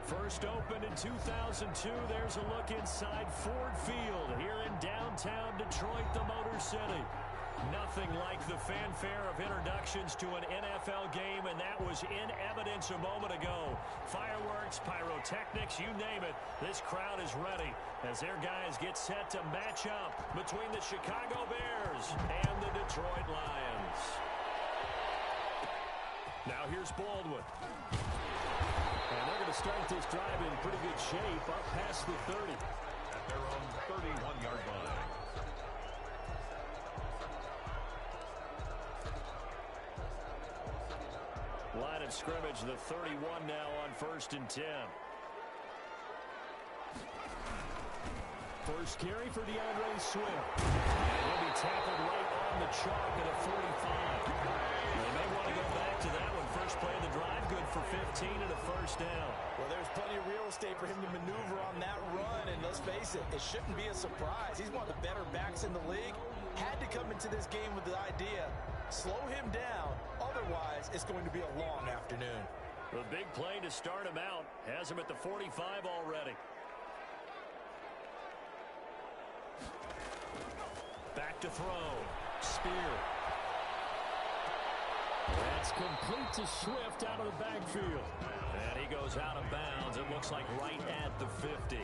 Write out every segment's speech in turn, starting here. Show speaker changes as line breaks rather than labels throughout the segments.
First opened in 2002, there's a look inside Ford Field here in downtown Detroit, the Motor City. Nothing like the fanfare of introductions to an NFL game, and that was in evidence a moment ago. Fireworks, pyrotechnics, you name it, this crowd is ready as their guys get set to match up between the Chicago Bears and the Detroit Lions. Now here's Baldwin. And they're going to start this drive in pretty good shape up past the 30.
At their own 31-yard line.
Line of scrimmage, the 31 now on 1st and 10. First carry for DeAndre Swift. And he'll be tackled right on the chalk at a 45. They may want to go back to that one. First play of the drive, good for 15 and a first down.
Well, there's plenty of real estate for him to maneuver on that run, and let's face it, it shouldn't be a surprise. He's one of the better backs in the league. Had to come into this game with the idea, slow him down, otherwise it's going to be a long afternoon.
The big play to start him out has him at the 45 already. Back to throw. Spear. That's complete to Swift out of the backfield. And he goes out of bounds. It looks like right at the 50.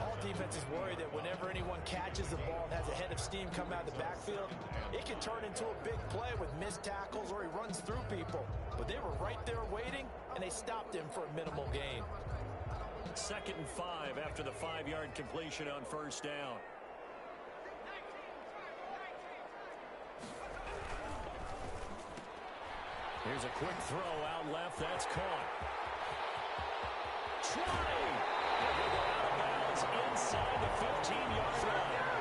All defenses worry that whenever anyone catches the ball and has a head of steam come out of the backfield, it can turn into a big play with missed tackles or he runs through people. But they were right there waiting, and they stopped him for a minimal gain.
2nd and 5 after the 5-yard completion on first down. Here's a quick throw out left. That's caught. Trying. They go out of bounds inside the 15-yard line.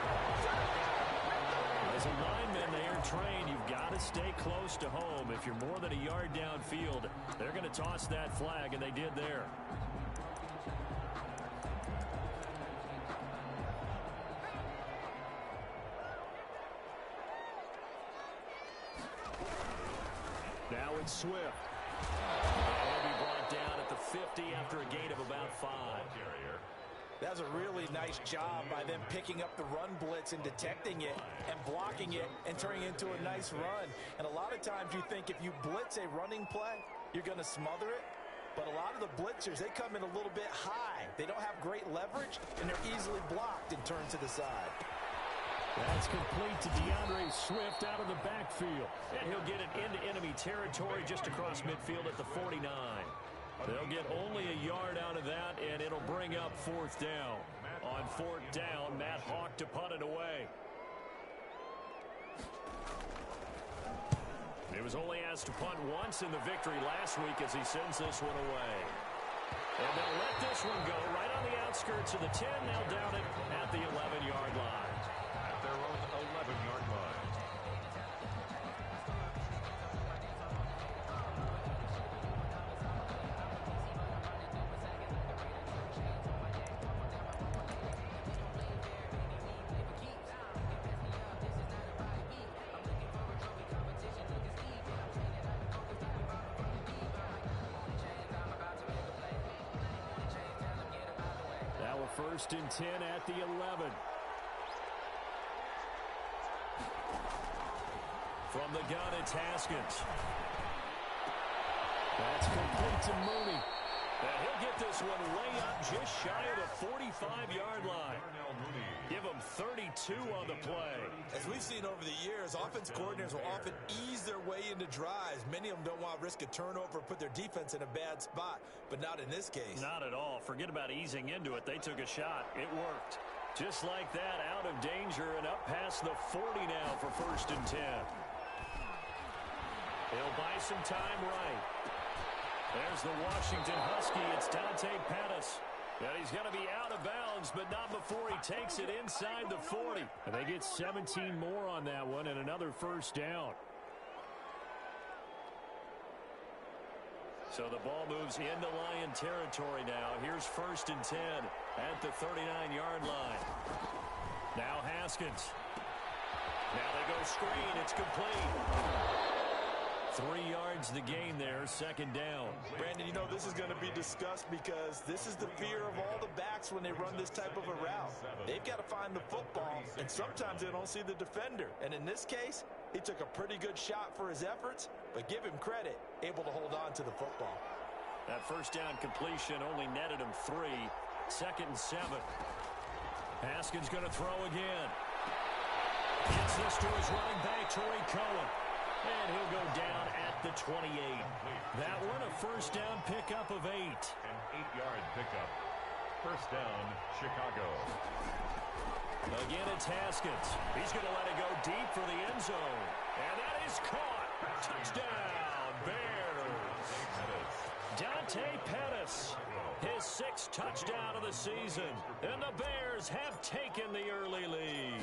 As a lineman, they are trained. You've got to stay close to home. If you're more than a yard downfield, they're going to toss that flag, and they did there. Now it's Swift. And he'll be brought down at the 50 after a gain of about 5.
That's a really nice job by them picking up the run blitz and detecting it and blocking it and turning it into a nice run. And a lot of times you think if you blitz a running play, you're going to smother it. But a lot of the blitzers, they come in a little bit high. They don't have great leverage, and they're easily blocked and turned to the side.
That's complete to DeAndre Swift out of the backfield. And he'll get it into enemy territory just across midfield at the 49. They'll get only a yard out of that, and it'll bring up 4th down. On 4th down, Matt Hawk to punt it away. He was only asked to punt once in the victory last week as he sends this one away. And they'll let this one go right on the outskirts of the 10. Now down it at the 11-yard line.
Their own 11-yard line.
Now a 1st and 10 at the 11. From the gun, it's Haskins. That's complete to Mooney. And he'll get this one way up just shy of the 45-yard line. Give him 32 on the play.
As we've seen over the years, offense coordinators will often ease their way into drives. Many of them don't want to risk a turnover or put their defense in a bad spot, but not in this case.
Not at all. Forget about easing into it. They took a shot. It worked. Just like that, out of danger and up past the 40 now for 1st and 10. He'll buy some time right. There's the Washington Husky. It's Dante Pettis. And he's going to be out of bounds, but not before he takes it inside the 40. And they get 17 more on that one and another 1st down. So the ball moves into Lion territory now. Here's 1st and 10 at the 39-yard line. Now Haskins. Now they go screen. It's complete. 3 yards the gain there, second down.
Brandon, you know this is going to be discussed because this is the fear of all the backs when they run this type of a route. They've got to find the football, and sometimes they don't see the defender. And in this case, he took a pretty good shot for his efforts, but give him credit, able to hold on to the football.
That first down completion only netted him 3. 2nd and 7. Haskins going to throw again. Gets this to his running back, Tariq Cohen. And he'll go down at the 28. That one a first down pickup of 8.
An 8-yard pickup. First down, Chicago.
Again, it's Haskins. He's going to let it go deep for the end zone. And that is caught. Touchdown, Bears. Dante Pettis, his 6th touchdown of the season. And the Bears have taken the early lead.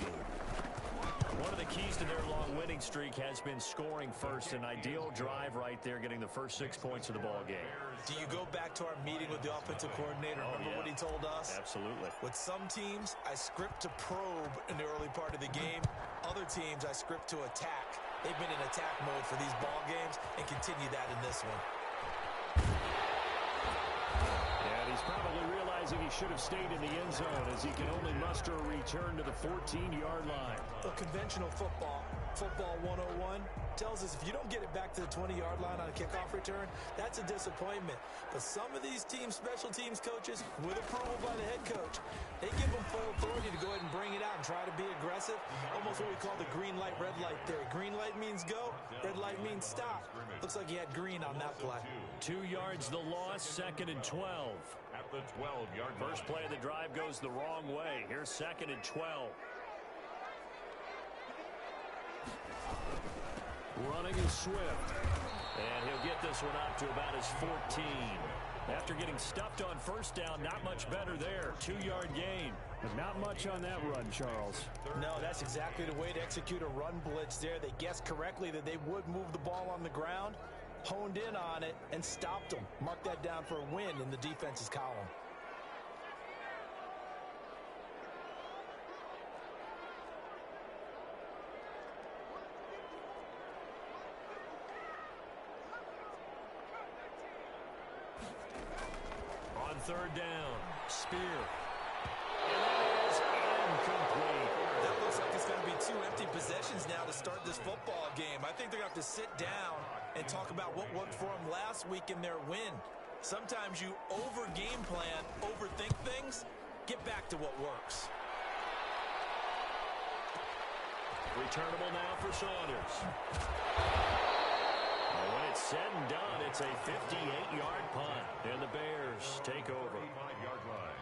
One of the keys to their long winning streak has been scoring first. An ideal drive right there, getting the first 6 points of the ball game.
Do you go back to our meeting with the offensive coordinator? Remember what he told us?
Absolutely.
With some teams, I script to probe in the early part of the game. Other teams, I script to attack. They've been in attack mode for these ball games and continue that in this one.
And he's probably realizing he should have stayed in the end zone as he can only muster a return to the 14-yard line.
A conventional football 101, tells us if you don't get it back to the 20-yard line on a kickoff return, that's a disappointment. But some of these team special teams coaches, with approval by the head coach, they give them full authority to go ahead and bring it out and try to be aggressive. Almost what we call the green light, red light theory. Green light means go, red light means stop. Looks like he had green on that play.
2 yards the loss, 2nd and 12.
At the 12-yard line.
First play of the drive goes the wrong way. Here's 2nd and 12. Running is Swift. And he'll get this one up to about his 14. After getting stuffed on first down, not much better there. 2-yard gain. But not much on that run, Charles.
No, that's exactly the way to execute a run blitz there. They guessed correctly that they would move the ball on the ground, honed in on it, and stopped them. Mark that down for a win in the defense's column.
On 3rd down, Spear. And that is incomplete.
That looks like it's going to be 2 empty possessions now to start this football game. I think they're going to have to sit down and talk about what worked for them last week in their win. Sometimes you over-game plan, overthink things. Get back to what works.
Returnable now for Saunders. When it's said and done, it's a 58-yard punt. And the Bears take over.
35-yard line.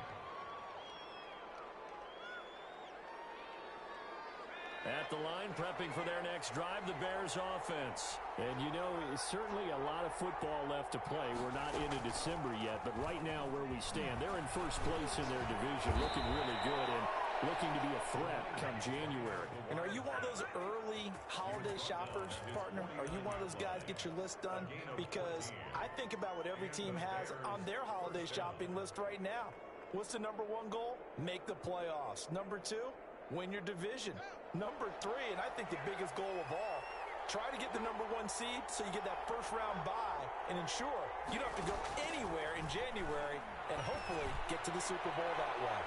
At the line, prepping for their next drive, the Bears offense. And, you know, certainly a lot of football left to play. We're not into December yet, but right now where we stand, they're in first place in their division, looking really good and looking to be a threat come January.
And are you one of those early holiday shoppers, partner? Are you one of those guys get your list done? Because I think about what every team has on their holiday shopping list right now. What's the number 1 goal? Make the playoffs. Number 2, win your division. Number 3, and I think the biggest goal of all, try to get the number 1 seed so you get that first-round bye and ensure you don't have to go anywhere in January and hopefully get to the Super Bowl that way.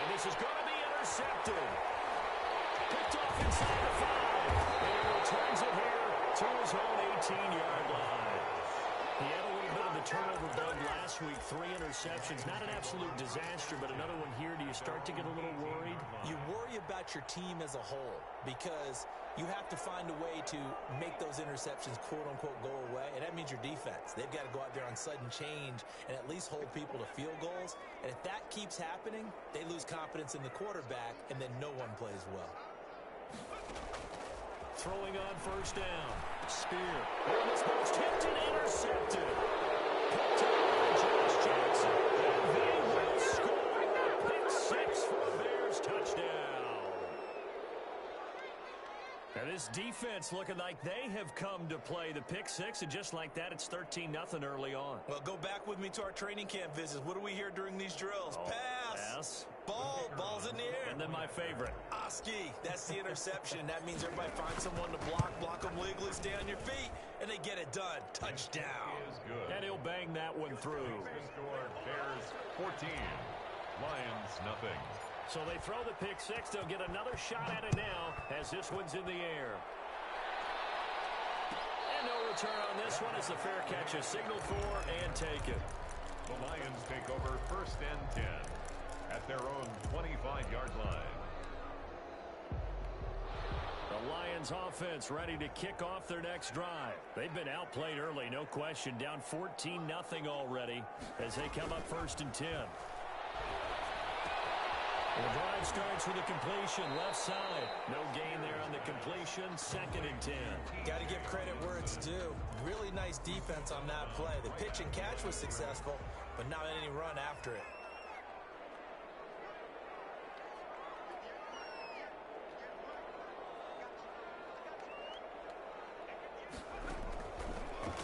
And this is going to be intercepted. Picked off inside the 5. And he returns it here to his own 18-yard line. He had a little bit of the turnover bug last week. 3 interceptions. Not an absolute disaster, but another one here. Do you start to get a little worried?
You worry about your team as a whole because you have to find a way to make those interceptions, quote-unquote, go away, and that means your defense. They've got to go out there on sudden change and at least hold people to field goals, and if that keeps happening, they lose confidence in the quarterback, and then no one plays well.
Throwing on first down. Spear. And this one's tipped and intercepted. Picked up by Josh Jackson. They will score. Pick 6 for a Bears touchdown. Now this Defense looking like they have come to play. The pick six, and just like that, it's 13-0 early on.
Well, go back with me to our training camp visits. What do we hear during these drills? Pass. Ball's in the air.
And then my favorite.
Oski. That's the interception. That means everybody finds someone to block them legally, stay on your feet, and they get it done. Touchdown.
He is good.
And he'll bang that one through.
Score, Bears 14, Lions nothing.
So they throw the pick six. They'll get another shot at it now as this one's in the air. And no return on this one as the fair catch is signaled for and taken.
The Lions take over 1st and 10 at their own 25-yard line.
The Lions offense ready to kick off their next drive. They've been outplayed early, no question. Down 14-0 already as they come up 1st and 10. The drive starts with a completion left side. No gain there on the completion. 2nd and 10.
Got to give credit where it's due. Really nice defense on that play. The pitch and catch was successful, but not any run after it.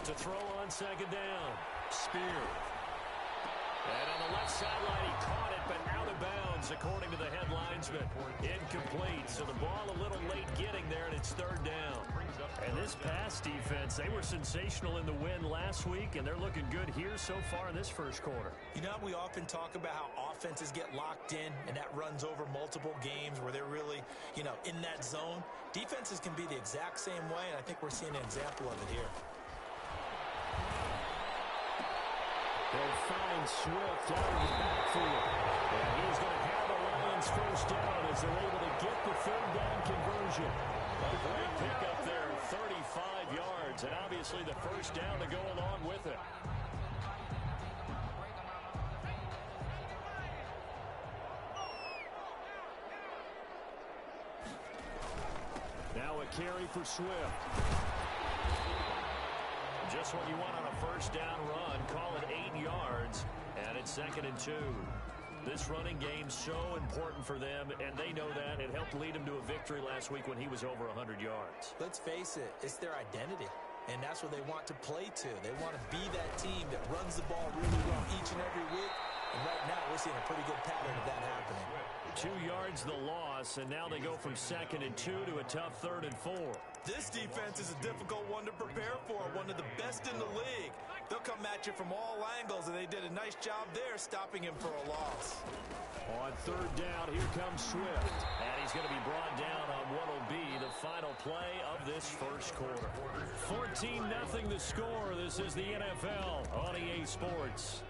To throw on 2nd down. Spear. And on the left sideline, he caught it, but out of bounds, according to the head linesman. Incomplete, so the ball a little late getting there, and it's 3rd down. And this pass defense, they were sensational in the win last week, and they're looking good here so far in this 1st quarter.
You know, we often talk about how offenses get locked in, and that runs over multiple games where they're really, in that zone. Defenses can be the exact same way, and I think we're seeing an example of it here.
They'll find Swift out of the backfield. And he's going to have the Lions 1st down as they're able to get the 3rd down conversion. A great pickup there, 35 yards, and obviously the 1st down to go along with it. Now a carry for Swift. Just what you want on a 1st down run. Call it 8 yards, and it's 2nd and 2. This running game's so important for them, and they know that. It helped lead them to a victory last week when he was over 100 yards.
Let's face it, it's their identity, and that's what they want to play to. They want to be that team that runs the ball really well each and every week, and right now we're seeing a pretty good pattern of that happening.
2 yards the loss, and now they go from 2nd and 2 to a tough 3rd and 4.
This defense is a difficult one to prepare for, one of the best in the league. They'll come at you from all angles, and they did a nice job there stopping him for a loss.
On 3rd down, here comes Swift, and he's going to be brought down on what will be the final play of this 1st quarter. 14-0 the score. This is the NFL on EA Sports.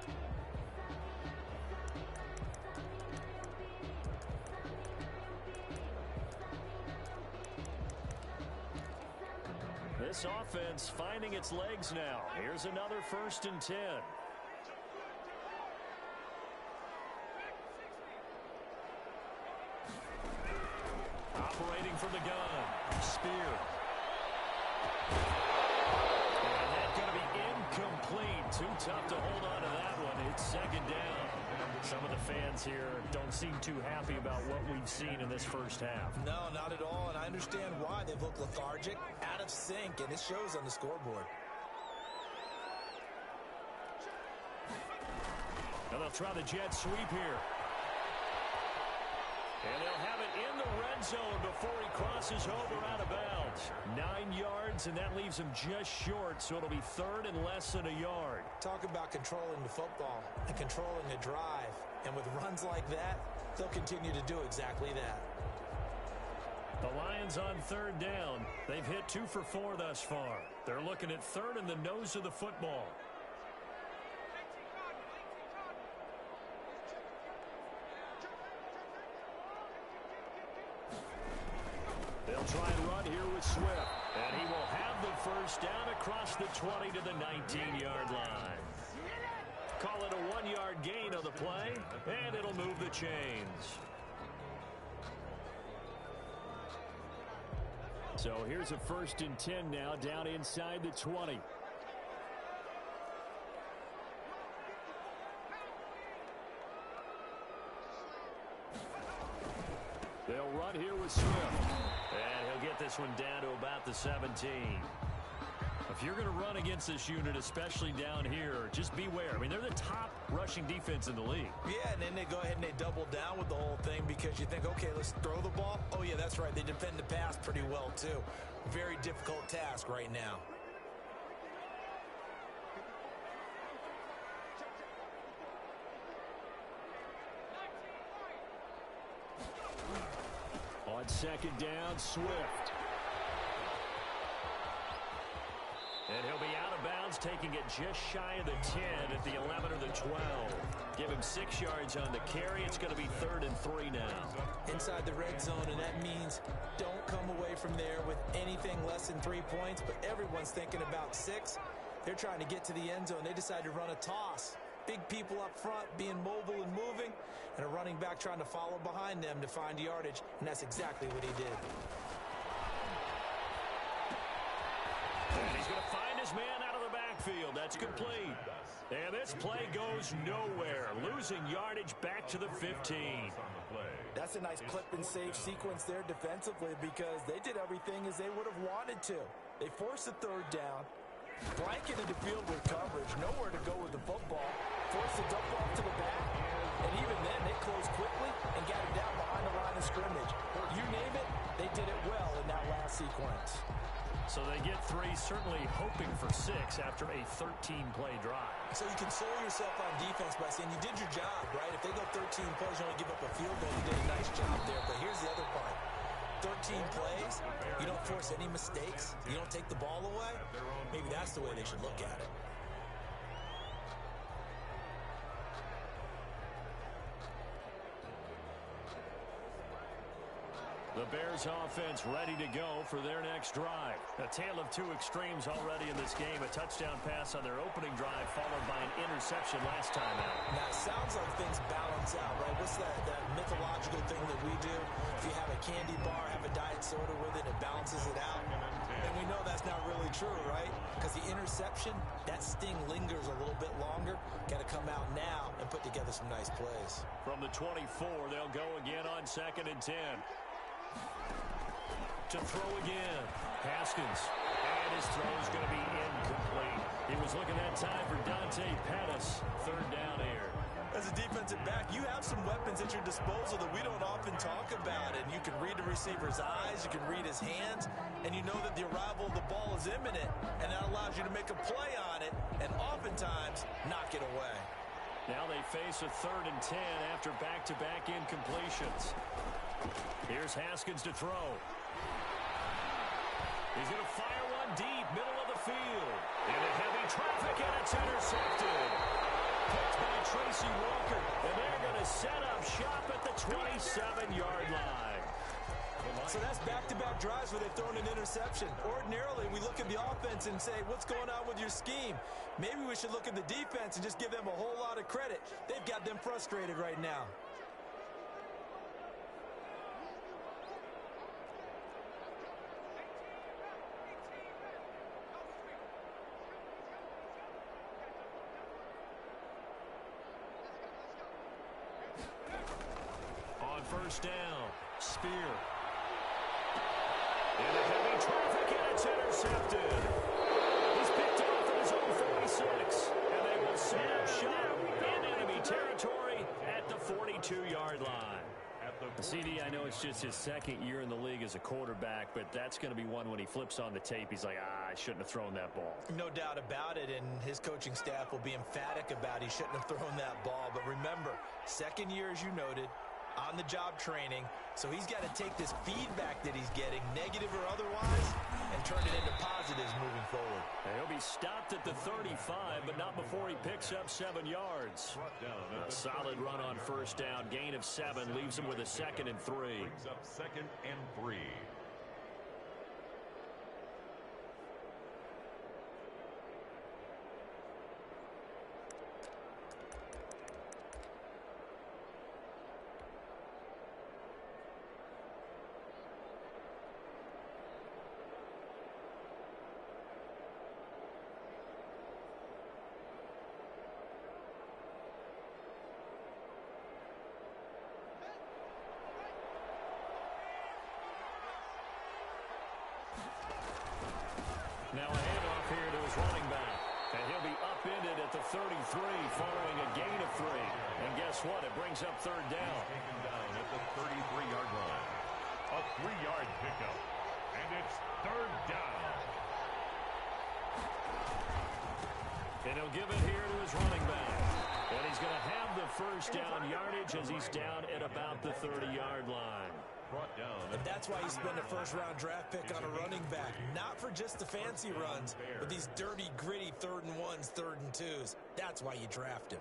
This offense finding its legs now. Here's another 1st and 10. Operating from the gun. Spear. And that's going to be incomplete. Too tough to hold on to that one. It's 2nd down. Some of the fans here don't seem too happy about what we've seen in this 1st half.
No, not at all, and I understand why. They've looked lethargic, out of sync, and it shows on the scoreboard.
Now they'll try the jet sweep here. And they'll have it in the red zone before he crosses over out of bounds. 9 yards, and that leaves him just short, so it'll be 3rd and less than a yard.
Talk about controlling the football and controlling the drive. And with runs like that, they'll continue to do exactly that.
The Lions on 3rd down. They've hit 2 for 4 thus far. They're looking at 3rd in the nose of the football. They'll try and run here with Swift. And he will have the 1st down across the 20 to the 19-yard line. Call it a 1-yard gain on the play, and it'll move the chains. So here's a 1st and 10 now down inside the 20. They'll run here with Swift. And he'll get this one down to about the 17. If you're going to run against this unit, especially down here, just beware. I mean, they're the top rushing defense in the league.
Yeah, and then they go ahead and they double down with the whole thing because you think, okay, let's throw the ball. Oh, yeah, that's right. They defend the pass pretty well, too. Very difficult task right now.
On second down, Swift. And he'll be out of bounds, taking it just shy of the 10 at the 11 or the 12. Give him 6 yards on the carry. It's going to be 3rd and 3 now.
Inside the red zone, and that means don't come away from there with anything less than 3 points, but everyone's thinking about 6. They're trying to get to the end zone. They decide to run a toss. Big people up front being mobile and moving, and a running back trying to follow behind them to find yardage, and that's exactly what he did.
And he's going to find his man out of the backfield. That's complete. And this play goes nowhere. Losing yardage back to the 15.
That's a nice clip and save sequence there defensively because they did everything as they would have wanted to. They forced the 3rd down, blanketed the field with coverage, nowhere to go with the football, forced the dump off to the back, and even then they closed quickly and got it down behind the line of scrimmage. You name it, they did it well in that last sequence.
So they get 3, certainly hoping for 6 after a 13-play drive.
So you console yourself on defense by saying you did your job, right? If they go 13 plays, you only give up a field goal, you did a nice job there. But here's the other part. 13 plays, you don't force any mistakes, you don't take the ball away. Maybe that's the way they should look at it.
The Bears offense ready to go for their next drive. A tale of 2 extremes already in this game. A touchdown pass on their opening drive followed by an interception last time out.
Now, it sounds like things balance out, right? What's that mythological thing that we do? If you have a candy bar, have a diet soda with it, it balances it out. And we know that's not really true, right? Because the interception, that sting lingers a little bit longer. Got to come out now and put together some nice plays.
From the 24, they'll go again on 2nd and 10. To throw again. Haskins. And his throw is going to be incomplete. He was looking that time for Dante Pettis. 3rd down here.
As a defensive back, you have some weapons at your disposal that we don't often talk about. And you can read the receiver's eyes, you can read his hands, and you know that the arrival of the ball is imminent. And that allows you to make a play on it and oftentimes knock it away.
Now they face a 3rd and 10 after back-to-back incompletions. Here's Haskins to throw. He's going to fire one deep, middle of the field. Into heavy traffic, and it's intercepted. Picked by Tracy Walker, and they're going to set up shop at the 27-yard line.
So that's back-to-back drives where they've thrown an interception. Ordinarily, we look at the offense and say, what's going on with your scheme? Maybe we should look at the defense and just give them a whole lot of credit. They've got them frustrated right now.
On 1st down, Spear. Into heavy traffic, and it's intercepted. He's picked off at his own 46, and they will set up shop in enemy territory at the 42-yard line. CD, I know it's just his 2nd year in the league as a quarterback, but that's going to be one when he flips on the tape, he's like, I shouldn't have thrown that ball.
No doubt about it, and his coaching staff will be emphatic about he shouldn't have thrown that ball. But remember, 2nd year, as you noted, on-the-job training, so he's got to take this feedback that he's getting, negative or otherwise, and turn it into positives moving forward.
And he'll be stopped at the 35, but not before he picks up 7 yards. A solid run on 1st down, gain of 7, leaves him with a 2nd and 3.
Brings up 2nd and 3.
defended at the 33 following a gain of 3. And guess what? It brings up third down.
Taken down at the 33-yard line. A 3-yard pickup. And it's third down.
And he'll give it here to his running back. And he's going to have the first down yardage as he's down at about the 30-yard line.
Brought down.
And that's why you spend a first-round draft pick on a running back. Not for just the fancy runs, but these dirty, gritty 3rd and 1s, 3rd and 2s. That's why you draft him.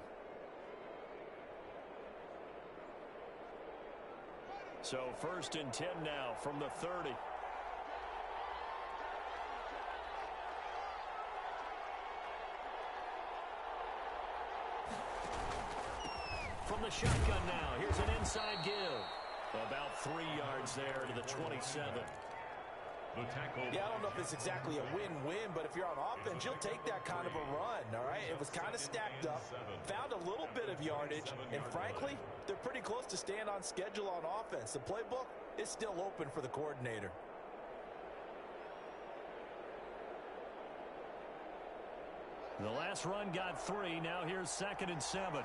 So 1st and 10 now from the 30. From the shotgun now, here's an inside give. About 3 yards there to the 27.
The tackle.
Yeah, I don't know if it's exactly a win-win, but if you're on offense, you'll take that kind of a run, all right? It was kind of stacked up, found a little bit of yardage, and frankly, they're pretty close to staying on schedule on offense. The playbook is still open for the coordinator.
The last run got 3. Now here's 2nd and 7.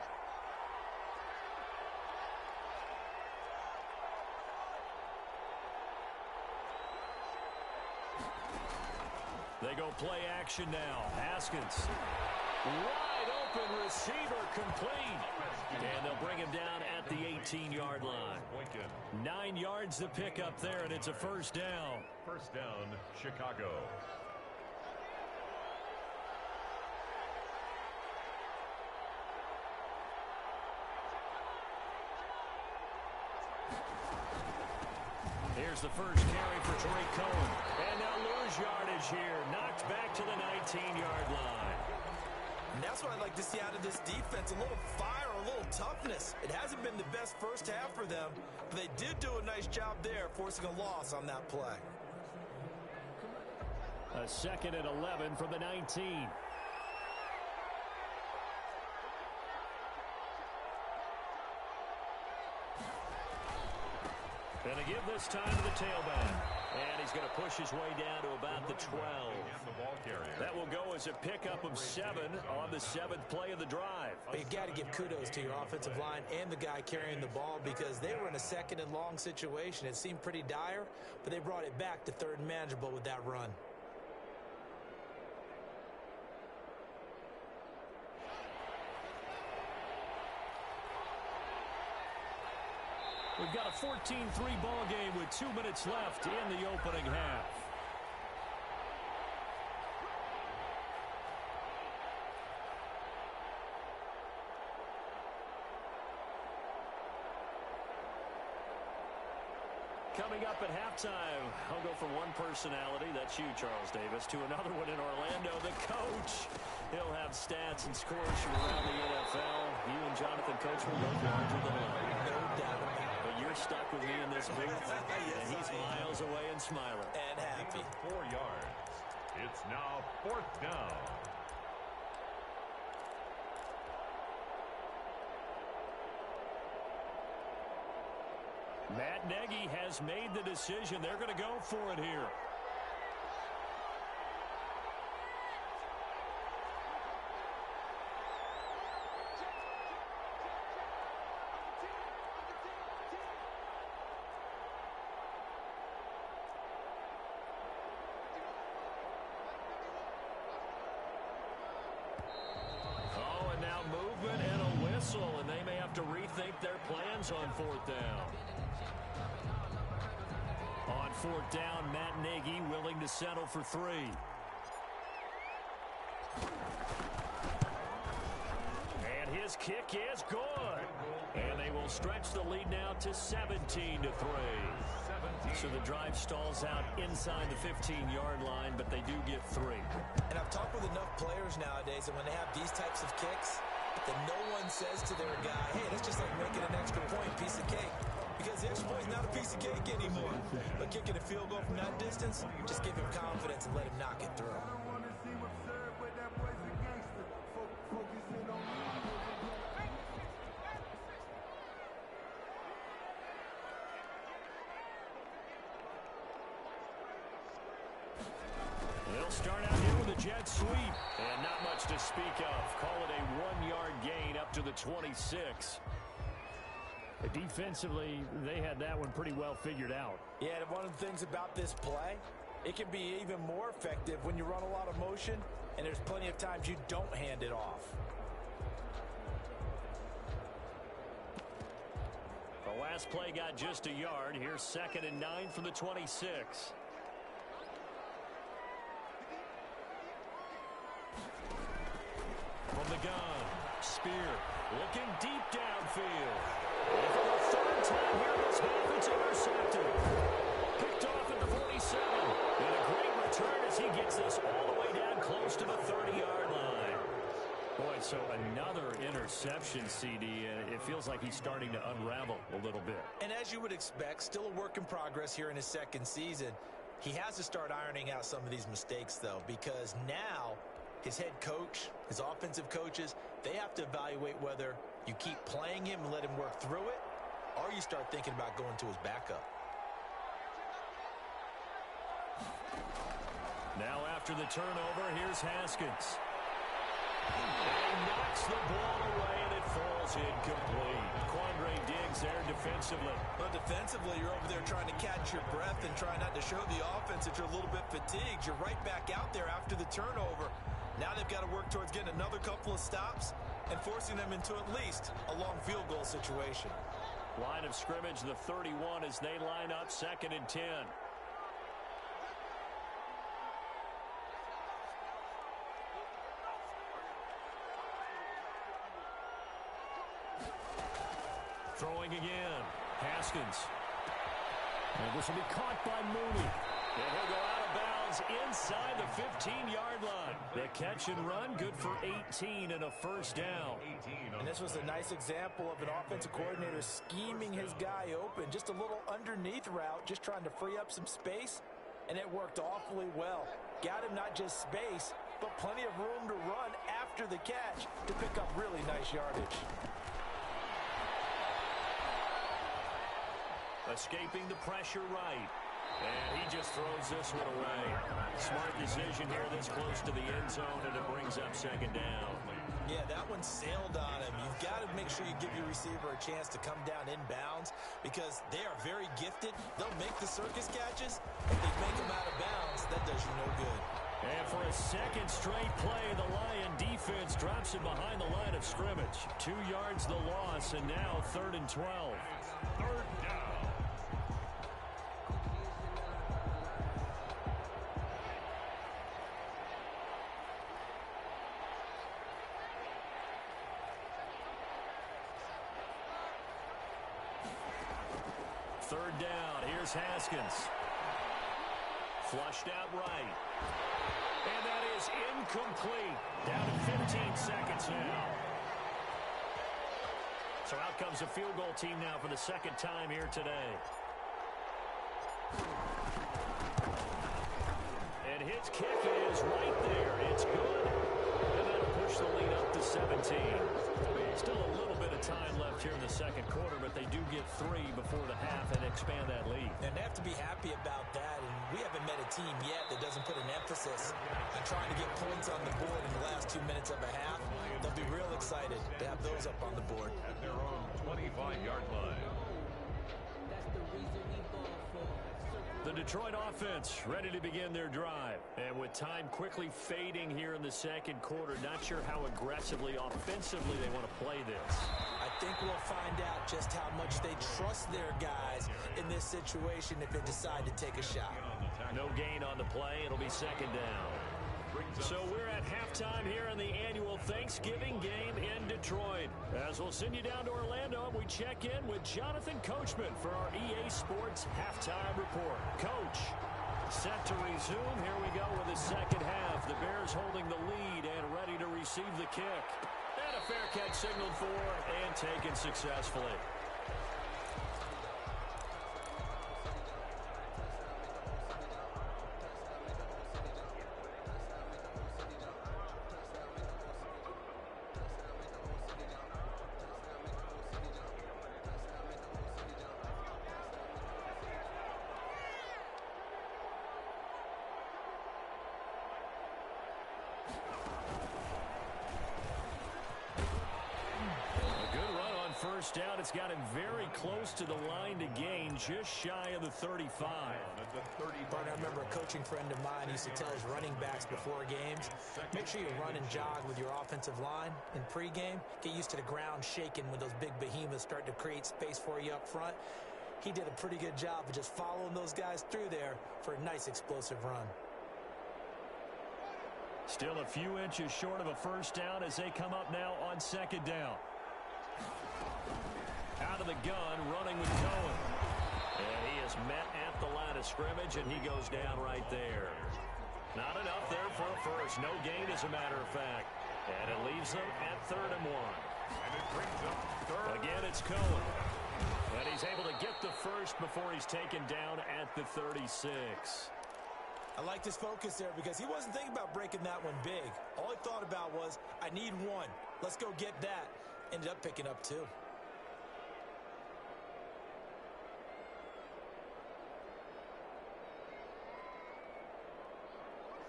They go play action now. Haskins. Wide open receiver complete. And they'll bring him down at the 18-yard line. 9 yards to pick up there, and it's a first down.
First down, Chicago.
Here's the first carry for Tariq Cohen. And they'll lose yardage here. Knocked back to the 19-yard line.
And that's what I'd like to see out of this defense. A little fire, a little toughness. It hasn't been the best first half for them, but they did do a nice job there, forcing a loss on that play.
A 2nd and 11 from the 19. And a give this time to the tailback. And he's going to push his way down to about the 12. That will go as a pickup of 7 on the 7th play of the drive.
But you got to give kudos to your offensive line and the guy carrying the ball because they were in a 2nd and long situation. It seemed pretty dire, but they brought it back to 3rd and manageable with that run.
We've got a 14-3 ball game with 2 minutes left in the opening half. Coming up at halftime, I'll go from one personality, that's you, Charles Davis, to another one in Orlando, the coach. He'll have stats and scores from around the NFL. You and Jonathan, Coach, will go larger than life.
No doubt about it.
But you're stuck with me in this booth, and he's miles away and smiling.
And happy.
4 yards. It's now 4th down.
Matt Nagy has made the decision. They're going to go for it here. Oh, and now movement and a whistle, and they may have to rethink their plans on 4th down. On 4th down, Matt Nagy willing to settle for 3. And his kick is good. And they will stretch the lead now to 17-3. So the drive stalls out inside the 15-yard line, but they do get 3.
And I've talked with enough players nowadays that when they have these types of kicks, that no one says to their guy, hey, that's just like making an extra point, piece of cake. Because the extra point's not a piece of cake anymore. But kicking a field goal from that distance, just give him confidence and let him knock it through.
They'll start out here with a the jet sweep. And not much to speak of. Call it a 1-yard gain up to the 26.
Defensively, they had that one pretty well figured out.
Yeah, and one of the things about this play, it can be even more effective when you run a lot of motion, and there's plenty of times you don't hand it off.
The last play got just a yard. Here's 2nd and 9 from the 26. From the gun, Spear looking deep downfield. And for the 3rd time here this half, it's intercepted. Picked off at the 47. And a great return as he gets this all the way down close to the 30-yard line. Boy, so another interception, CD. It feels like he's starting to unravel a little bit.
And as you would expect, still a work in progress here in his 2nd season. He has to start ironing out some of these mistakes, though, because now his head coach, his offensive coaches, they have to evaluate whether you keep playing him and let him work through it, or you start thinking about going to his backup.
Now after the turnover, here's Haskins. And he knocks the ball away, and it falls incomplete. Quandre Diggs there defensively.
Well, defensively, you're over there trying to catch your breath and try not to show the offense that you're a little bit fatigued. You're right back out there after the turnover. Now they've got to work towards getting another couple of stops and forcing them into at least a long field goal situation.
Line of scrimmage, the 31 as they line up 2nd and 10. Throwing again. Haskins.
And this will be caught by Mooney.
And he'll go out of bounds inside the 15-yard line. The catch and run, good for 18 and a 1st down.
And this was a nice example of an offensive coordinator scheming his guy open. Just a little underneath route, just trying to free up some space, and it worked awfully well. Got him not just space, but plenty of room to run after the catch to pick up really nice yardage.
Escaping the pressure right. And he just throws this one away. Smart decision here this close to the end zone, and it brings up 2nd down.
Yeah, that one sailed on him. You've got to make sure you give your receiver a chance to come down inbounds because they are very gifted. They'll make the circus catches. If they make them out of bounds, that does you no good.
And for a 2nd straight play, the Lion defense drops him behind the line of scrimmage. 2 yards the loss, and now 3rd and 12.
3rd down.
Third down. Here's Haskins. Flushed out right. And that is incomplete. Down to 15 seconds now. So out comes a field goal team now for the 2nd time here today. And his kick is right there. It's good. And that'll push the lead up to 17. Still a little bit of time left here in the 2nd quarter, but they do get 3 before the half and expand that lead.
And they have to be happy about that. And we haven't met a team yet that doesn't put an emphasis on trying to get points on the board in the last 2 minutes of a half. They'll be real excited to have those up on the board.
At their own 25-yard line.
The Detroit offense ready to begin their drive. And with time quickly fading here in the 2nd quarter, not sure how aggressively, offensively they want to play this.
I think we'll find out just how much they trust their guys in this situation if they decide to take a shot.
No gain on the play. It'll be 2nd down. So we're at halftime here in the annual Thanksgiving game in Detroit. As we'll send you down to Orlando, we check in with Jonathan Coachman for our EA Sports Halftime Report. Coach, set to resume. Here we go with the 2nd half. The Bears holding the lead and ready to receive the kick. And a fair catch signaled for and taken successfully. first down. It's got him very close to the line to gain, just shy of the 35.
Bart, I remember a coaching friend of mine used to tell his running backs before games, make sure you run and jog with your offensive line in pregame. Get used to the ground shaking when those big behemoths start to create space for you up front. He did a pretty good job of just following those guys through there for a nice explosive run.
Still a few inches short of a first down as they come up now on second down. Out of the gun, running with Cohen. And he is met at the line of scrimmage, and he goes down right there. Not enough there for a first. No gain, as a matter of fact. And it leaves them at 3rd and 1.
And it brings up third.
Again, it's Cohen. And he's able to get the first before he's taken down at the 36.
I liked his focus there because he wasn't thinking about breaking that one big. All he thought about was, I need one. Let's go get that. Ended up picking up 2.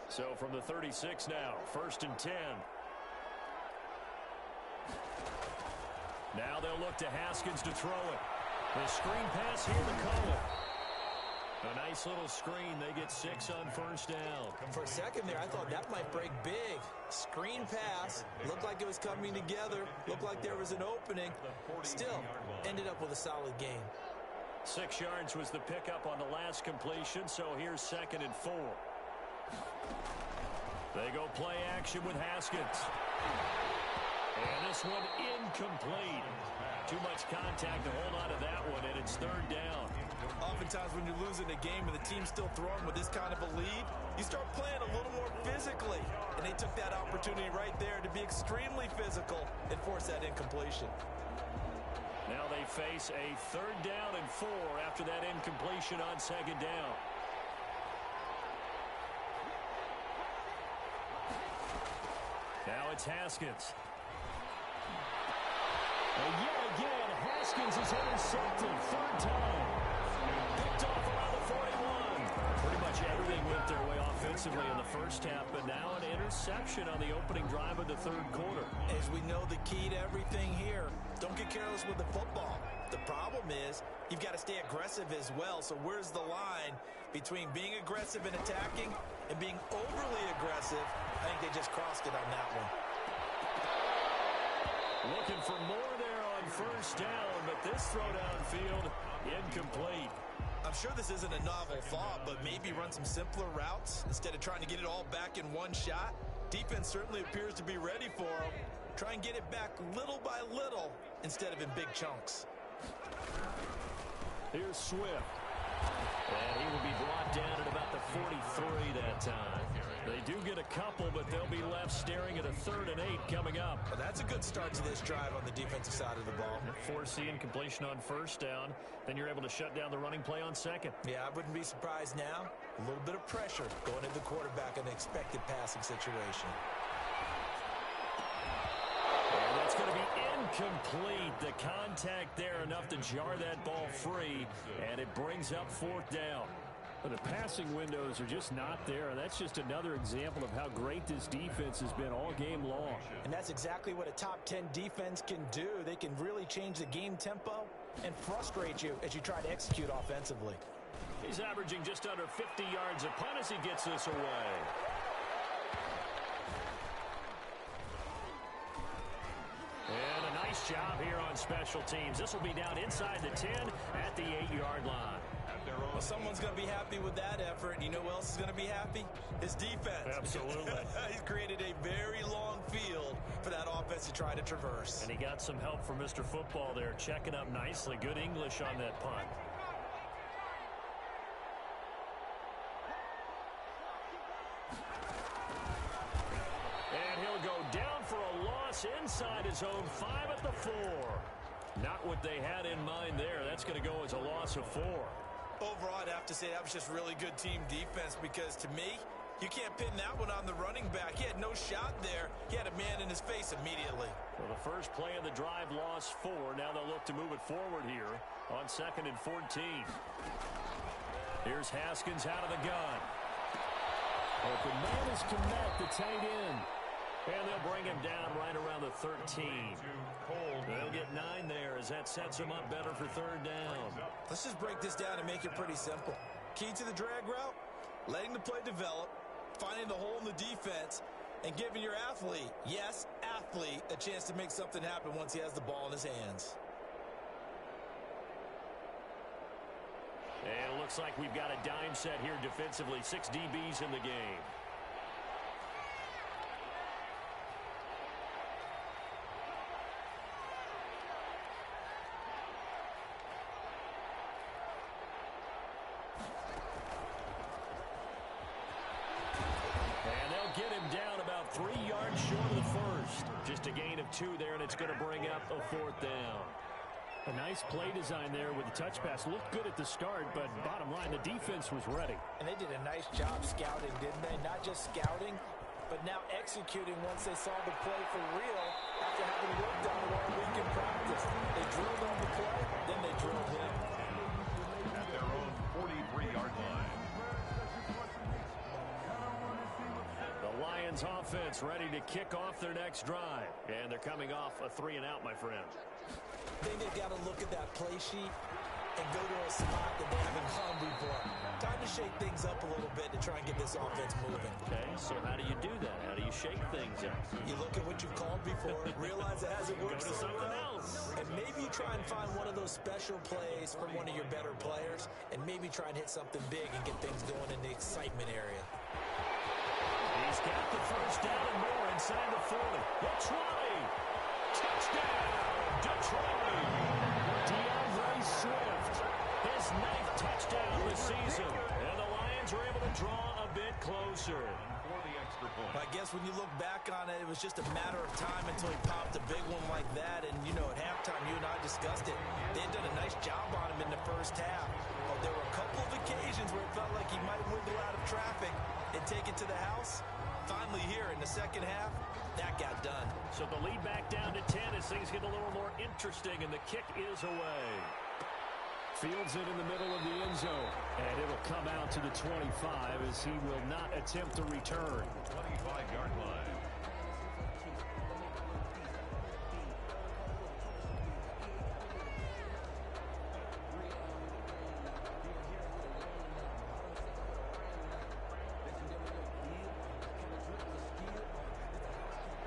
So from the 36 now, 1st and 10. Now they'll look to Haskins to throw it. The screen pass here to Cohen. A nice little screen. They get 6 on first down.
For a second there, I thought that might break big. Screen pass. Looked like it was coming together. Looked like there was an opening. Still, ended up with a solid gain.
6 yards was the pickup on the last completion, so here's 2nd and 4. They go play action with Haskins. And this one incomplete. Too much contact to hold on to that one, and it's 3rd down.
Oftentimes when you're losing a game and the team's still throwing with this kind of a lead, you start playing a little more physically. And they took that opportunity right there to be extremely physical and force that incompletion.
Now they face a 3rd down and 4 after that incompletion on 2nd down. Now it's Haskins. And yet again, Haskins is intercepted. 3rd time. Picked off around the 41. Pretty much everything went their way offensively in the first half, but now an interception on the opening drive of the 3rd quarter.
As we know, the key to everything here, don't get careless with the football. The problem is you've got to stay aggressive as well. So where's the line between being aggressive and attacking and being overly aggressive? I think they just crossed it on that one.
Looking for more there on first down, but this throw downfield incomplete.
I'm sure this isn't a novel thought, but maybe run some simpler routes instead of trying to get it all back in one shot. Defense certainly appears to be ready for them. Try and get it back little by little instead of in big chunks.
Here's Swift. And he will be brought down at about the 43 that time. They do get a couple, but they'll be left staring at a 3rd and 8 coming up.
Well, that's a good start to this drive on the defensive side of the ball.
Force the incompletion on first down. Then you're able to shut down the running play on 2nd.
Yeah, I wouldn't be surprised now. A little bit of pressure going into the quarterback in an expected passing situation.
And that's going to be incomplete. The contact there enough to jar that ball free, and it brings up 4th down.
The passing windows are just not there, and that's just another example of how great this defense has been all game long.
And that's exactly what a top 10 defense can do. They can really change the game tempo and frustrate you as you try to execute offensively.
He's averaging just under 50 yards a punt as he gets this away. And a nice job here on special teams. This will be down inside the 10 at the 8-yard line.
Well, someone's going to be happy with that effort. You know who else is going to be happy? His defense.
Absolutely.
He's created a very long field for that offense to try to traverse.
And he got some help from Mr. Football there, checking up nicely. Good English on that punt. And he'll go down for a loss inside his own 5 at the 4. Not what they had in mind there. That's going to go as a loss of 4.
Overall, I'd have to say that was just really good team defense because, to me, you can't pin that one on the running back. He had no shot there. He had a man in his face immediately.
Well, the first play of the drive lost 4. Now they'll look to move it forward here on 2nd and 14. Here's Haskins out of the gun.
Open man is Kmet, the tight end.
And they'll bring him down right around the 13. They'll get 9 there as that sets him up better for third down.
Let's just break this down and make it pretty simple. Key to the drag route, letting the play develop, finding the hole in the defense, and giving your athlete, yes, athlete, a chance to make something happen once he has the ball in his hands.
And it looks like we've got a dime set here defensively. 6 DBs in the game. And they'll get him down about 3 yards short of the first. Just a gain of 2 there, and it's going to bring up a 4th down.
A nice play design there with the touch pass. Looked good at the start, but bottom line, the defense was ready.
And they did a nice job scouting, didn't they? Not just scouting, but now executing once they saw the play for real after having worked on it all week in practice. They drilled on the play, then they drilled him.
At their own 43-yard line.
The Lions offense ready to kick off their next drive. And they're coming off a 3-and-out, my friend.
I think they've got to look at that play sheet and go to a spot that they haven't gone before. Time to shake things up a little bit to try and get this offense moving.
Okay, so how do you do that? How do you shake things up?
You look at what you've called before, realize it hasn't worked
Go to
so
something
well,
else.
and maybe you try and find one of those special plays from one of your better players, and maybe try and hit something big and get things going in the excitement area.
He's got the first down and more inside the 40. The 20. Touchdown, Detroit. DeAndre Swift, his 9th touchdown this season. And the Lions were able to draw a bit closer.
For the extra point.
I guess when you look back on it, it was just a matter of time until he popped a big one like that. And, you know, at halftime, you and I discussed it. They had done a nice job on him in the first half. But there were a couple of occasions where it felt like he might wiggle out of traffic and take it to the house. Finally here in the second half, that got done.
So the lead back down to 10 as things get a little more interesting, and the kick is away.
Fields it in the middle of the end zone, and it'll come out to the 25 as he will not attempt to return.
25-yard line.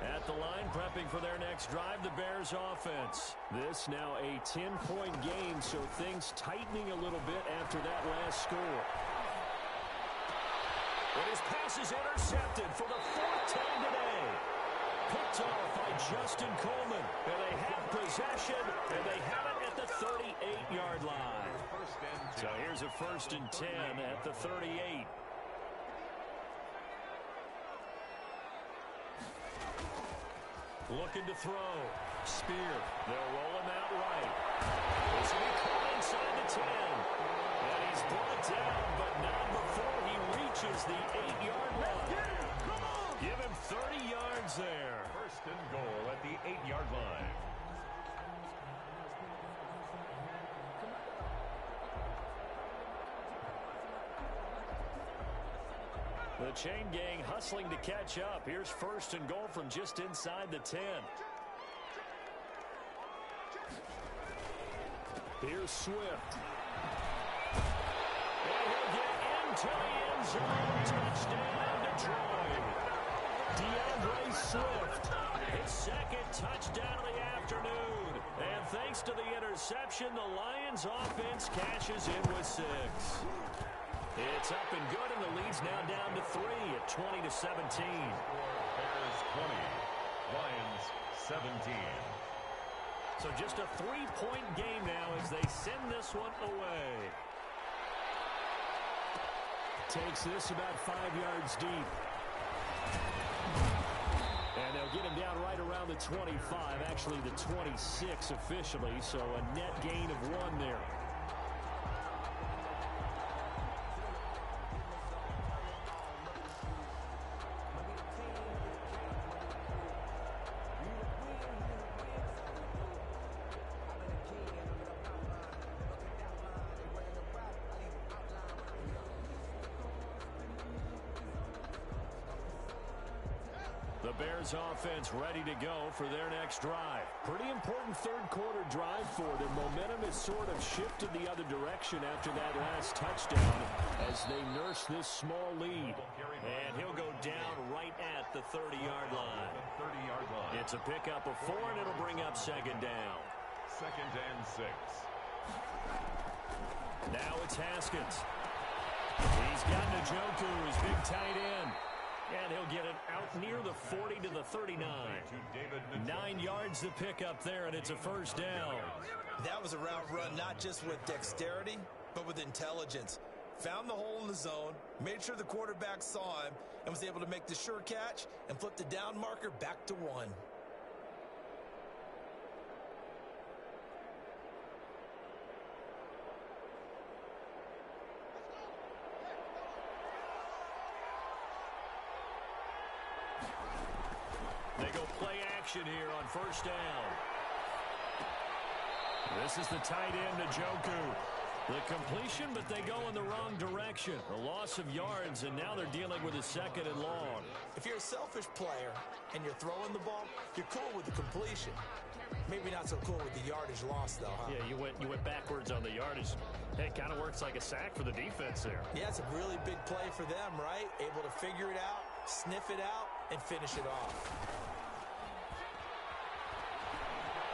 At the line, prepping for their next drive, the Bears offense. This now a 10-point game, so things tightening a little bit after that last score. And his pass is intercepted for the 4th time today. Picked off by Justin Coleman. And they have possession, and they have it at the 38-yard line. So here's a 1st and 10 at the 38. Looking to throw. Spear. They'll roll him out right. This will be caught inside the 10. And he's brought down, but not before he reaches the 8-yard line. Give him 30 yards there.
1st and goal at the 8-yard line.
The chain gang hustling to catch up. Here's 1st and goal from just inside the 10. Here's Swift. And he'll get into the end zone. Touchdown, Detroit. DeAndre Swift, his 2nd touchdown of the afternoon. And thanks to the interception, the Lions offense cashes in with 6. It's up and good, and the lead's now down to 3 at 20-17.
Bears 20, Lions 17.
So just a 3-point game now as they send this one away.
Takes this about 5 yards deep. And they'll get him down right around the 25, actually the 26 officially, so a net gain of 1 there.
The Bears offense ready to go for their next drive.
Pretty important third quarter drive for them. Momentum has sort of shifted the other direction after that last touchdown as they nurse this small lead.
And he'll go down right at the 30-yard line. It's a pickup of 4, and it'll bring up second down.
2nd and 6.
Now it's Haskins. He's got Njoku, his big tight end. And he'll get it out near the 40 to the 39. 9 yards to pick up there, and it's a first down.
That was a route run not just with dexterity, but with intelligence. Found the hole in the zone, made sure the quarterback saw him, and was able to make the sure catch and flip the down marker back to 1.
They go play action here on first down. This is the tight end, Njoku. The completion, but they go in the wrong direction. A loss of yards, and now they're dealing with a 2nd and long.
If you're a selfish player and you're throwing the ball, you're cool with the completion. Maybe not so cool with the yardage loss, though, huh?
Yeah, you went backwards on the yardage. Hey, it kind of works like a sack for the defense there.
Yeah, it's a really big play for them, right? Able to figure it out, sniff it out, and finish it off.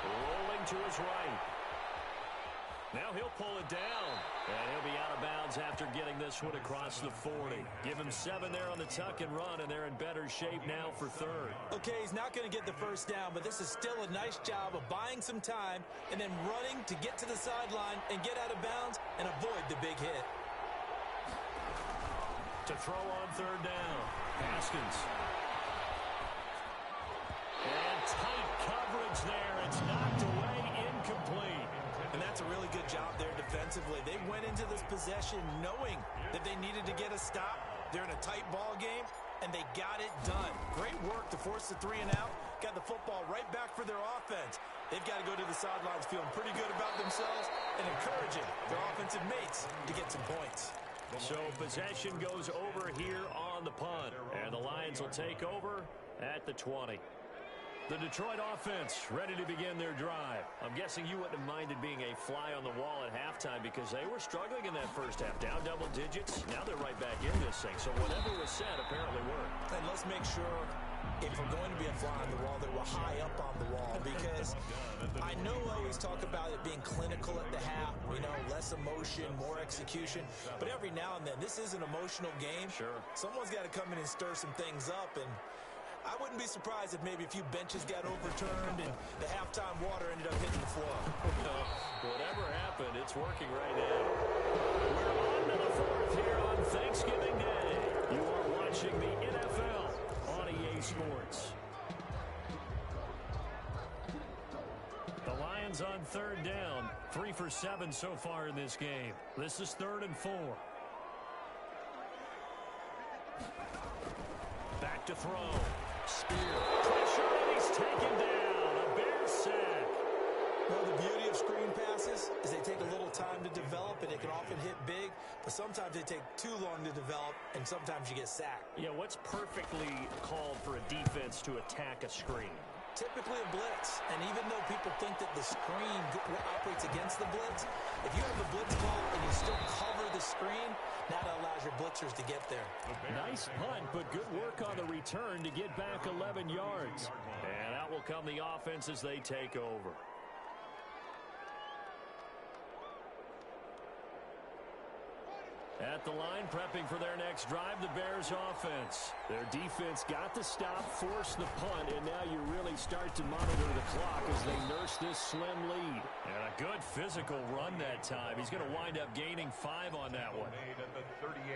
Rolling to his right. Now he'll pull it down. And he'll be out of bounds after getting this one across the 40. Give him 7 there on the tuck and run, and they're in better shape now for 3rd.
Okay, he's not going to get the first down, but this is still a nice job of buying some time and then running to get to the sideline and get out of bounds and avoid the big hit.
To throw on 3rd down. Haskins. And tight coverage there. It's knocked away, incomplete.
And that's a really good job there defensively. They went into this possession knowing that they needed to get a stop. They're in a tight ball game, and they got it done. Great work to force the 3 and out. Got the football right back for their offense. They've got to go to the sidelines feeling pretty good about themselves and encouraging their offensive mates to get some points.
So possession goes over here on the punt, and the Lions will take over at the 20. The Detroit offense ready to begin their drive. I'm guessing you wouldn't have minded being a fly on the wall at halftime because they were struggling in that first half. Down double digits. Now they're right back in this thing. So whatever was said apparently worked.
And let's make sure if we're going to be a fly on the wall that we're high up on the wall, because I know I always talk about it being clinical at the half, you know, less emotion, more execution. But every now and then, this is an emotional game.
Sure.
Someone's got to come in and stir some things up, and I wouldn't be surprised if maybe a few benches got overturned and the halftime water ended up hitting the floor.
Whatever happened, it's working right now. We're on to the 4th here on Thanksgiving Day. You are watching the NFL on EA Sports. The Lions on 3rd down. 3 for 7 so far in this game. This is 3rd and 4. Back to throw. Spear. Pressure, and he's taken down. A Bears sack.
Well, the beauty of screen passes is they take a little time to develop, and they can often hit big, but sometimes they take too long to develop, and sometimes you get sacked.
Yeah, what's perfectly called for a defense to attack a screen?
Typically a blitz, and even though people think that the screen operates against the blitz, if you have the blitz call and you still cover the screen, now that allows your blitzers to get there.
Nice punt, but good work on the return to get back 11 yards. And out will come the offense as they take over. At the line, prepping for their next drive, the Bears offense.
Their defense got the stop, forced the punt, and now you really start to monitor the clock as they nurse this slim lead.
And a good physical run that time. He's going to wind up gaining 5 on that one.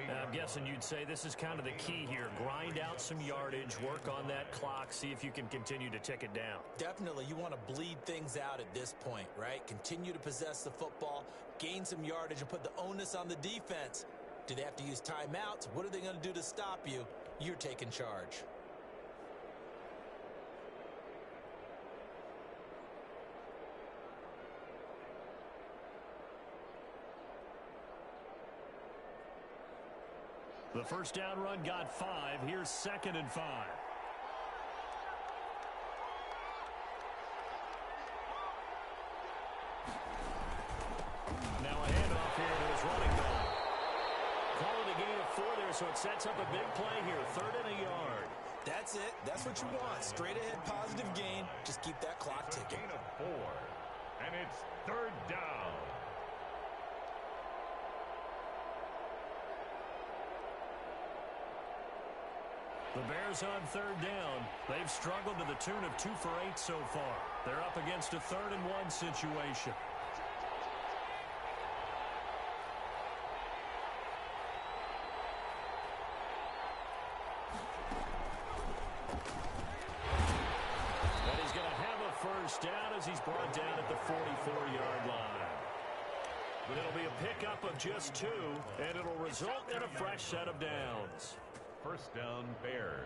And I'm guessing you'd say this is kind of the key here. Grind out some yardage, work on that clock, see if you can continue to tick it down.
Definitely, you want to bleed things out at this point, right? Continue to possess the football, gain some yardage, and put the onus on the defense. Do they have to use timeouts? What are they going to do to stop you? You're taking charge.
The first down run got 5. Here's 2nd and 5. his running back. Call it a gain of 4 there, so it sets up a big play here. 3rd and a yard.
That's it. That's what you want. Straight ahead positive gain. Just keep that clock ticking.
Gain of 4. And it's 3rd down.
The Bears on 3rd down. They've struggled to the tune of 2 for 8 so far. They're up against a 3rd and 1 situation. And he's going to have a first down as he's brought down at the 44-yard line. It'll be a pickup of just 2, and it'll result in a fresh set of downs.
First down, Bears.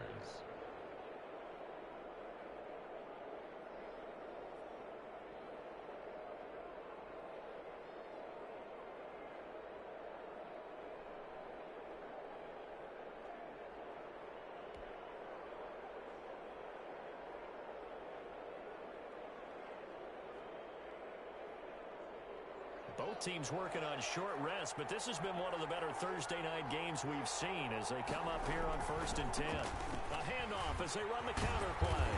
Both teams working on short rest, but this has been one of the better Thursday night games we've seen as they come up here on 1st and 10. A handoff as they run the counter play.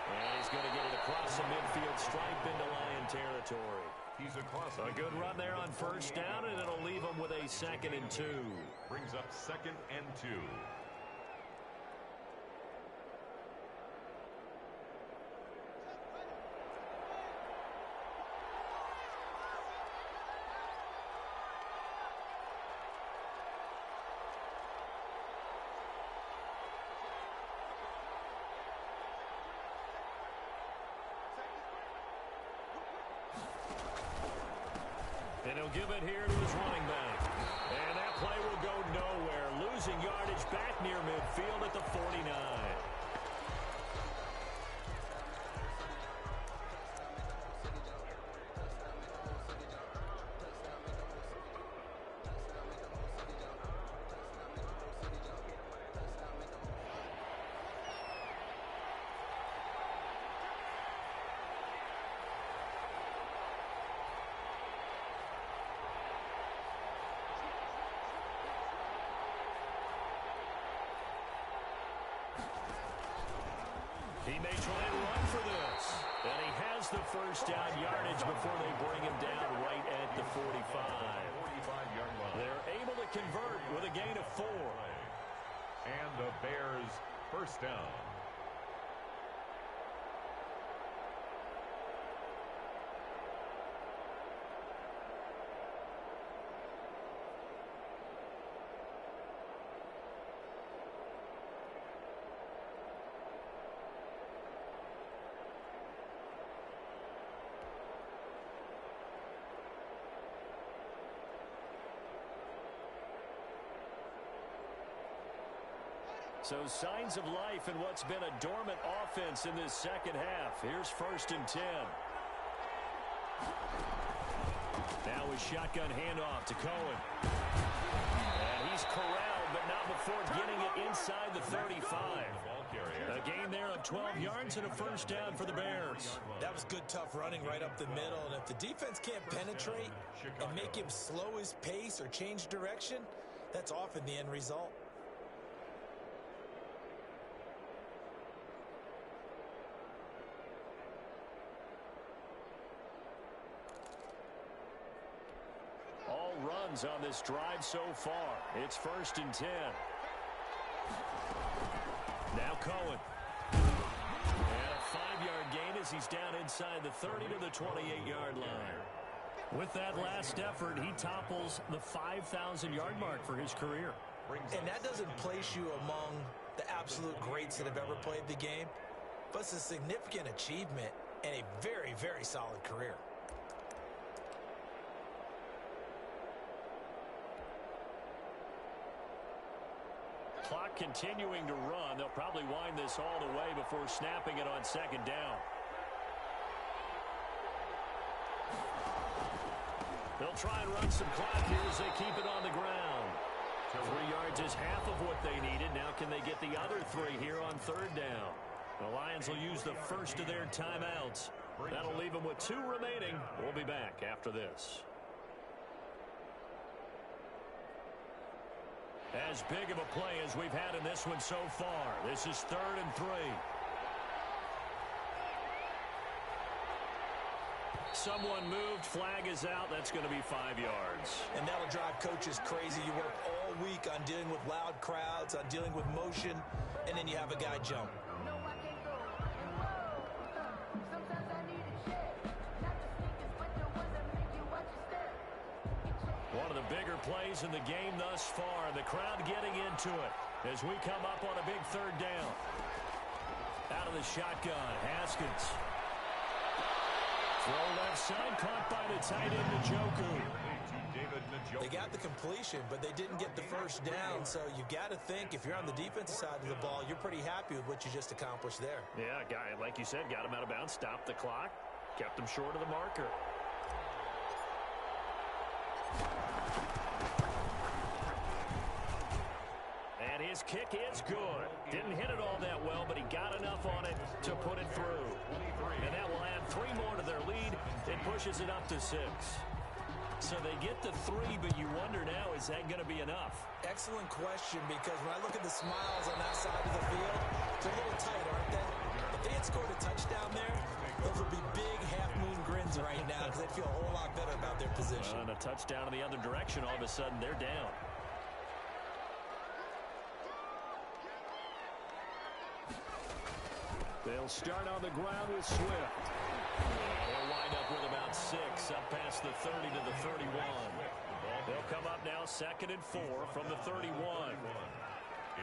And he's going to get it across the midfield stripe into Lion territory.
He's across.
A good run there on 1st down, and it'll leave him with a 2nd and 2.
Brings up 2nd and 2.
And he'll give it here to his running back. And that play will go nowhere. Losing yardage back near midfield at the 49. He may try and run for this. And he has the first down yardage before they bring him down right at the 45.
45-yard line.
They're able to convert with a gain of 4.
And the Bears first down.
So signs of life in what's been a dormant offense in this second half. Here's 1st and 10. Now a shotgun handoff to Cohen. And he's corralled, but not before getting it inside the 35. A gain there of 12 yards and a first down for the Bears.
That was good, tough running right up the middle. And if the defense can't penetrate and make him slow his pace or change direction, that's often the end result.
All runs on this drive so far. It's 1st and 10. Now Cohen. And a 5-yard gain as he's down inside the 30 to the 28-yard line. With that last effort, he topples the 5,000-yard mark for his career.
And that doesn't place you among the absolute greats that have ever played the game, but it's a significant achievement and a very, very solid career.
Clock continuing to run. They'll probably wind this all the way before snapping it on 2nd down. They'll try and run some clock here as they keep it on the ground. 3 yards is half of what they needed. Now can they get the other 3 here on 3rd down? The Lions will use the first of their timeouts. That'll leave them with 2 remaining. We'll be back after this. As big of a play as we've had in this one so far. This is 3rd and 3. Someone moved. Flag is out. That's going to be 5 yards.
And that'll drive coaches crazy. You work all week on dealing with loud crowds, on dealing with motion, and then you have a guy jump.
One of the bigger plays in the game thus far. The crowd getting into it as we come up on a big 3rd down. Out of the shotgun, Haskins. Throw left side, caught by the tight end, Njoku.
They got the completion, but they didn't get the first down, so you got to think if you're on the defensive side of the ball, you're pretty happy with what you just accomplished there.
Yeah, guy, like you said, got him out of bounds, stopped the clock, kept him short of the marker. And his kick is good. Didn't hit it all that well, but he got enough on it to put it through. And that will add 3 more to their lead. It pushes it up to 6. So they get the 3, but you wonder now, is that going to be enough?
Excellent question, because when I look at the smiles on that side of the field, they're a little tight, aren't they? If they had scored a touchdown there, those would be big half-moon grins right now because they'd feel a whole lot better about their position.
And a touchdown in the other direction, all of a sudden they're down. They'll start on the ground with Swift. They'll wind up with about 6, up past the 30 to the 31. They'll come up now 2nd and 4 from the 31.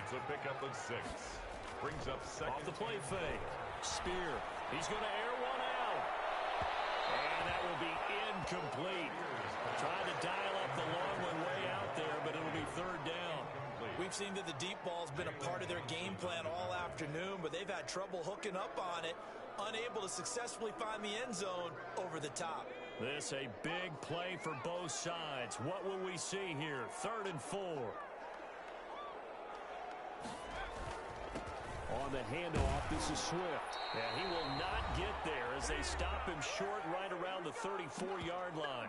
It's a pickup of 6. Brings up 2nd.
Off the play fake. Spear. He's going to air one out. And that will be incomplete. Trying to dial up the long one way out there, but it'll be 3rd down.
We've seen that the deep ball's been a part of their game plan all afternoon, but they've had trouble hooking up on it, unable to successfully find the end zone over the top.
This a big play for both sides. What will we see here? 3rd and 4.
On the handoff, this is Swift.
And he will not get there as they stop him short right around the 34-yard line.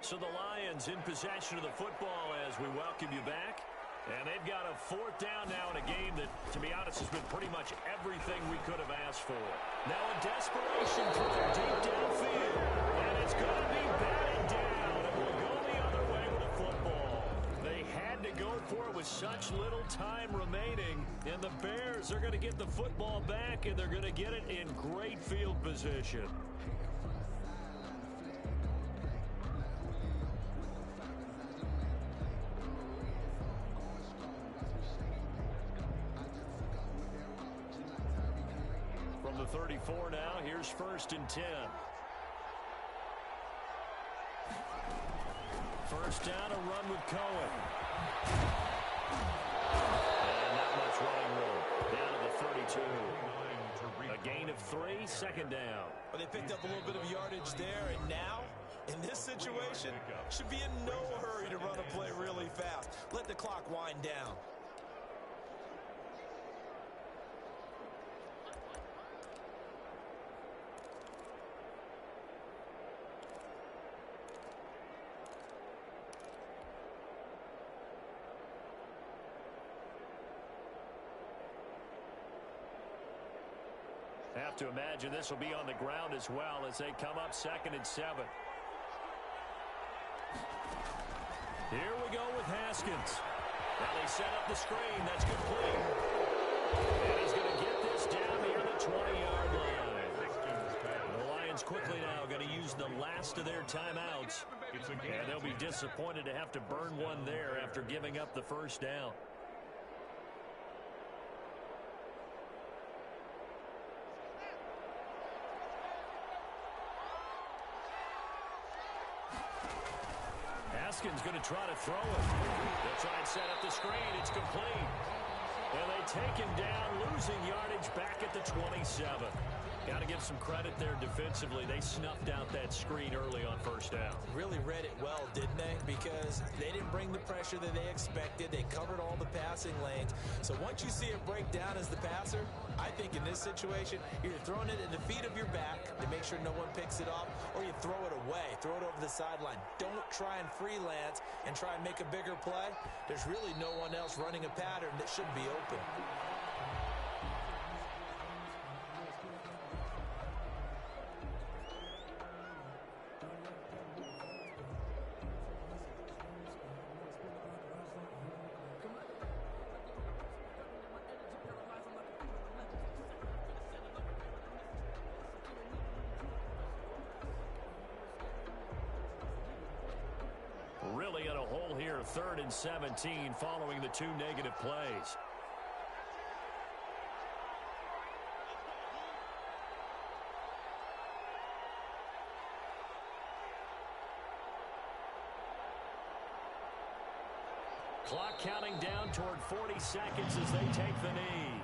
So the Lions in possession of the football as we welcome you back. And they've got a 4th down now in a game that, to be honest, has been pretty much everything we could have asked for. Now a desperation throw deep downfield. And it's going to be batted down. And we'll go the other way with the football. They had to go for it with such little time remaining. And the Bears are going to get the football back, and they're going to get it in great field position. From the 34 now, here's 1st and 10. First down, a run with Cohen. And not much running room. Down to the 32. A gain of 3, 2nd down.
Well, they picked up a little bit of yardage there, and now, in this situation, should be in no hurry to run a play really fast. Let the clock wind down.
Have to imagine this will be on the ground as well as they come up 2nd and 7. Here we go with Haskins. Now they set up the screen. That's complete. And he's going to get this down near the 20-yard line. The Lions quickly now going to use the last of their timeouts. And they'll be disappointed to have to burn one there after giving up the first down. Haskins going to try to throw it. They'll try and set up the screen. It's complete. And they take him down, losing yardage back at the 27. Got to give some credit there defensively. They snuffed out that screen early on first down.
Really read it well, didn't they? Because they didn't bring the pressure that they expected. They covered all the passing lanes. So once you see it break down as the passer, I think in this situation, you're throwing it at the feet of your back to make sure no one picks it off, or you throw it away, throw it over the sideline. Don't try and freelance and try and make a bigger play. There's really no one else running a pattern that should be open.
Really in a hole here, 3rd and 17 following the 2 negative plays. Clock counting down toward 40 seconds as they take the knee.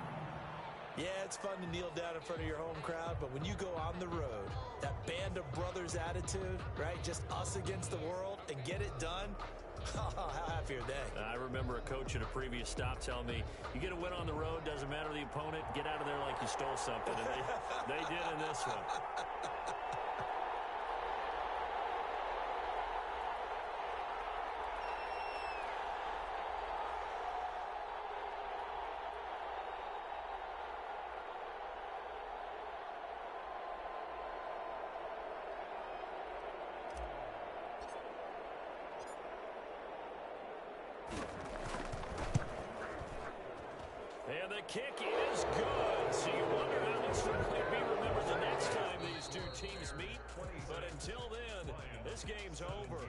Yeah, it's fun to kneel down in front of your home crowd, but when you go on the road, that band of brothers attitude, right? Just us against the world and get it done. How happy are they?
I remember a coach at a previous stop telling me, you get a win on the road, doesn't matter the opponent, get out of there like you stole something. And they did in this one. And the kick is good. So you wonder how this one might be remembered the next time these two teams meet. But until then, this game's over.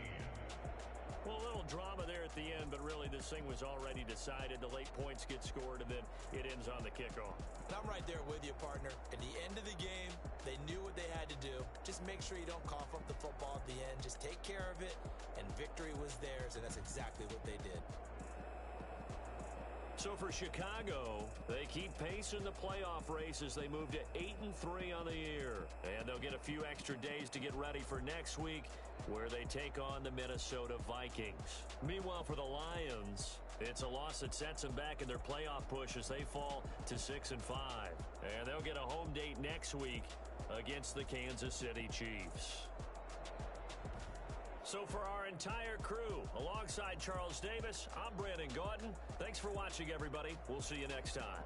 Well, a little drama there at the end, but really this thing was already decided. The late points get scored, and then it ends on the kickoff.
I'm right there with you, partner. At the end of the game, they knew what they had to do. Just make sure you don't cough up the football at the end. Just take care of it, and victory was theirs, and that's exactly what they did.
So for Chicago, they keep pace in the playoff race as they move to 8-3 on the year. And they'll get a few extra days to get ready for next week, where they take on the Minnesota Vikings. Meanwhile, for the Lions, it's a loss that sets them back in their playoff push as they fall to 6-5. And they'll get a home date next week against the Kansas City Chiefs. So for our entire crew, alongside Charles Davis, I'm Brandon Gaudin. Thanks for watching, everybody. We'll see you next time.